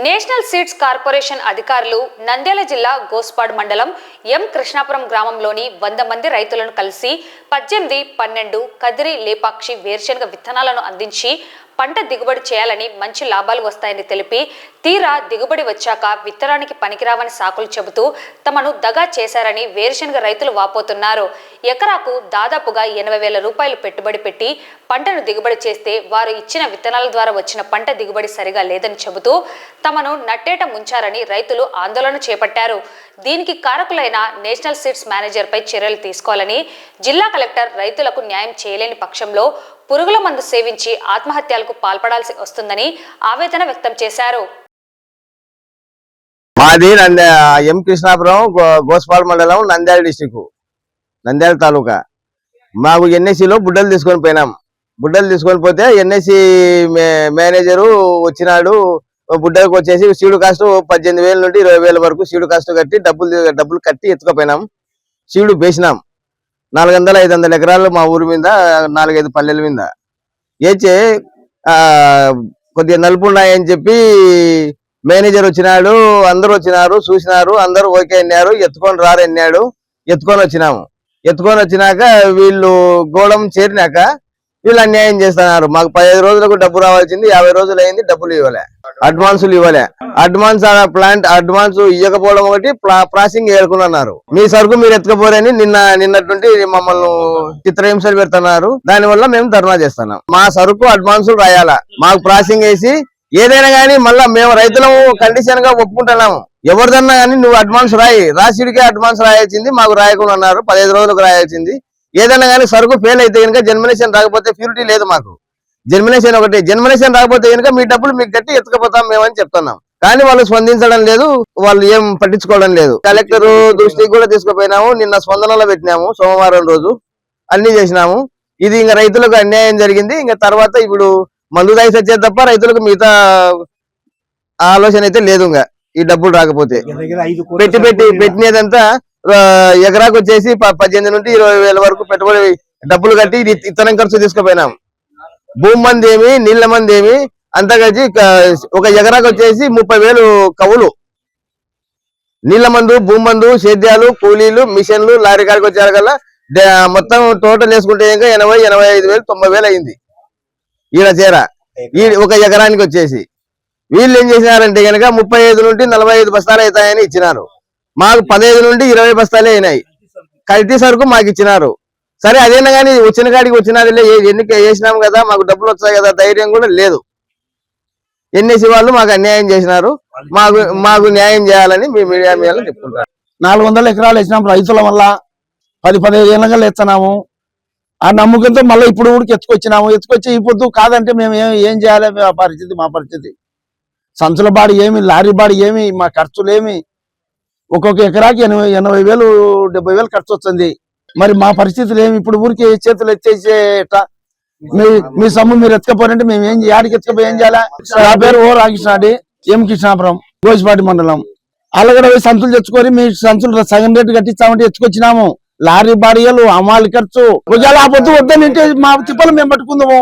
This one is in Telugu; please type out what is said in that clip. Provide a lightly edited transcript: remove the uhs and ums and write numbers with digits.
నేషనల్ సీడ్స్ కార్పొరేషన్ అధికారులు నంద్యాల జిల్లా గోస్పాడ్ మండలం ఎం కృష్ణాపురం గ్రామంలోని 100 మంది రైతులను కలిసి 18, 12 కదిరి లేపాక్షి వేరుశనగ విత్తనాలను అందించి పంట దిగుబడి చేయాలని మంచి లాభాలు వస్తాయని తెలిపి తీరా దిగుబడి వచ్చాక విత్తనానికి పనికిరావని సాకులు చెబుతూ తమను దగా చేశారని వేరుశనగ రైతులు వాపోతున్నారు. ఎకరాకు దాదాపుగా 80,000 రూపాయలు పెట్టుబడి పెట్టి పంటను దిగుబడి చేస్తే వారు ఇచ్చిన విత్తనాల ద్వారా వచ్చిన పంట దిగుబడి సరిగా లేదని చెబుతూ తమను నట్టేట ముంచారని రైతులు ఆందోళన చేపట్టారు. దీనికి కారకులైన నేషనల్ సీడ్స్ మేనేజర్ పై చర్యలు తీసుకోవాలని, జిల్లా కలెక్టర్ రైతులకు న్యాయం చేయలేని పక్షంలో పురుగుల మందు సేవించి ఆత్మహత్యలకు పాల్పడాల్సి వస్తుందని ఆవేదన వ్యక్తం చేశారు. మాది ఎం కృష్ణాపురం గోస్పాడ్ మండలం నంద్యాల డిస్టిక్ నంద్యాల తాలూకా. మాకు ఎన్ఎస్సిలో బుడ్డలు తీసుకొని పోయినాం. బుడ్డలు తీసుకొని పోతే ఎన్ఎస్సి మేనేజరు వచ్చినాడు. బుడ్డలకు వచ్చేసి సీడు కాస్ట్ 18,000 నుండి 20,000 వరకు సీడు కాస్ట్ కట్టి డబ్బులు కట్టి ఎత్తుకపోయినాం. సీడు వేసినాం. 400-500 ఎకరాలు మా ఊరి మీద, 4-5 పల్లెల మీద ఏచే కొద్దిగా నలుపు ఉన్నాయని చెప్పి మేనేజర్ వచ్చినాడు. అందరూ వచ్చినారు, చూసినారు, అందరూ ఓకే అన్నారు. ఎత్తుకొని రారన్నాడు. ఎత్తుకొని వచ్చినాము. ఎత్తుకొని వచ్చినాక వీళ్ళు గోళం చేరినాక వీళ్ళు అన్యాయం చేస్తున్నారు. మాకు 15 రోజులకు డబ్బు రావాల్సింది 50 రోజులు అయింది, డబ్బులు ఇవ్వలే, అడ్వాన్సులు ఇవ్వలే. ప్లాంట్ అడ్వాన్స్ ఇవ్వకపోవడం ఒకటి, ప్రాసెసింగ్ ఏరుకున్నారు. మీ సరుకు మీరు ఎత్తుకపోరని నిన్నటి నుండి మమ్మల్ని చిత్రహింసలు పెడుతున్నారు. దాని వల్ల మేము ధర్నా చేస్తున్నాం. మా సరుకు అడ్వాన్సులు రాయాలా, మాకు ప్రాసెసింగ్ వేసి ఏదైనా గానీ మళ్ళా మేము రైతులము కండిషన్ గా ఒప్పుకుంటున్నాము. ఎవరిదన్నా గానీ నువ్వు అడ్వాన్స్ రాసిడికే అడ్వాన్స్ రాయాల్సింది, మాకు రాయకుండా అన్నారు. 15 రోజులకు రాయాల్సింది. ఏదైనా కానీ సరుకు ఫెయిల్ అయితే కనుక జర్మినేషన్ రాకపోతే ప్యూరిటీ లేదు. మాకు జర్మినేషన్ ఒకటి, జర్మినేషన్ రాకపోతే కనుక మీ డబ్బులు మీకు కట్టి ఎత్తుకపోతాం మేమని చెప్తున్నాం. కానీ వాళ్ళు స్పందించడం లేదు, వాళ్ళు ఏం పట్టించుకోవడం లేదు. కలెక్టర్ దృష్టికి కూడా తీసుకుపోయినాము. నిన్న స్పందనలో పెట్టినాము. సోమవారం రోజు అన్ని చేసినాము. ఇది ఇంకా రైతులకు అన్యాయం జరిగింది. ఇంకా తర్వాత ఇప్పుడు మందు దాగి వచ్చేది తప్ప రైతులకు మిగతా ఆలోచన అయితే లేదు. ఇంకా ఈ డబ్బులు రాకపోతే పెట్టినదంతా ఎకరాకు వచ్చేసి 18 నుండి 20,000 వరకు పెట్టుబడి డబ్బులు కట్టి ఇతరం ఖర్చు తీసుకుపోయినాం. భూమి మంది ఏమి, నీళ్ల మంది ఏమి అంతా కలిసి ఒక ఎకరాకు వచ్చేసి 30,000 కవులు, నీళ్ల మందు, భూమి మందు, సేద్యాలు, కూలీలు, మిషన్లు, లారీ కాడికి వచ్చారు కల్లా మొత్తం టోటల్ వేసుకుంటే ఇంకా 80,000, 85,000, 90,000 అయింది ఈడ చేర ఒక ఎకరానికి వచ్చేసి. వీళ్ళు ఏం చేసినారంటే కనుక 35 నుండి 45 బస్తాలు అవుతాయని ఇచ్చినారు. మాకు 15 నుండి 20 బస్తాలే అయినాయి. కల్తీ సరుకు మాకు ఇచ్చినారు. సరే అదేనా కానీ వచ్చిన కాడికి వచ్చినారులే, ఎన్నిక వేసినాం కదా, మాకు డబ్బులు వచ్చాయి కదా, ధైర్యం కూడా లేదు. ఎన్ఎస్సి వాళ్ళు మాకు అన్యాయం చేసినారు. మాకు న్యాయం చేయాలని మీ మీడియా మీద చెప్పుకుంటారు. 400 ఎకరాలు వేసినాం రైతుల వల్ల. 10-15 ఏళ్ళగా వేస్తున్నాము. ఆ నమ్మకంతో మళ్ళీ ఇప్పుడు ఊరికి ఎత్తుకొచ్చినాము. ఎత్తుకొచ్చి ఇప్పుడు కాదంటే మేము ఏం చేయాలి? మా పరిస్థితి సంచుల బాడి ఏమి, లారీ బాడి ఏమి, మా ఖర్చులు ఏమి, ఒక్కొక్క ఎకరాకి 80,000, 70,000 ఖర్చు వస్తుంది. మరి మా పరిస్థితులు ఏమి? ఇప్పుడు ఊరికి చేతులు ఎత్తేసేట మీ సొమ్ము మీరు ఎత్తుకపోరంటే మేము యాడికి ఎత్తుకపోయి ఏం చేయాలా? నా పేరు ఓ రాకృష్ణ, ఎం కృష్ణాపురం, గోసిపాటి మండలం. అలాగడ సంచులు తెచ్చుకొని మీ సంచులు సగం రేటు కట్టిస్తామంటే ఎత్తుకొచ్చినాము. లారీ బాడియలు, అమ్మాలి ఖర్చు, భుజాలు ఆ పొద్దు వద్దనంటే మా తిప్పలు మేము పట్టుకుందాము.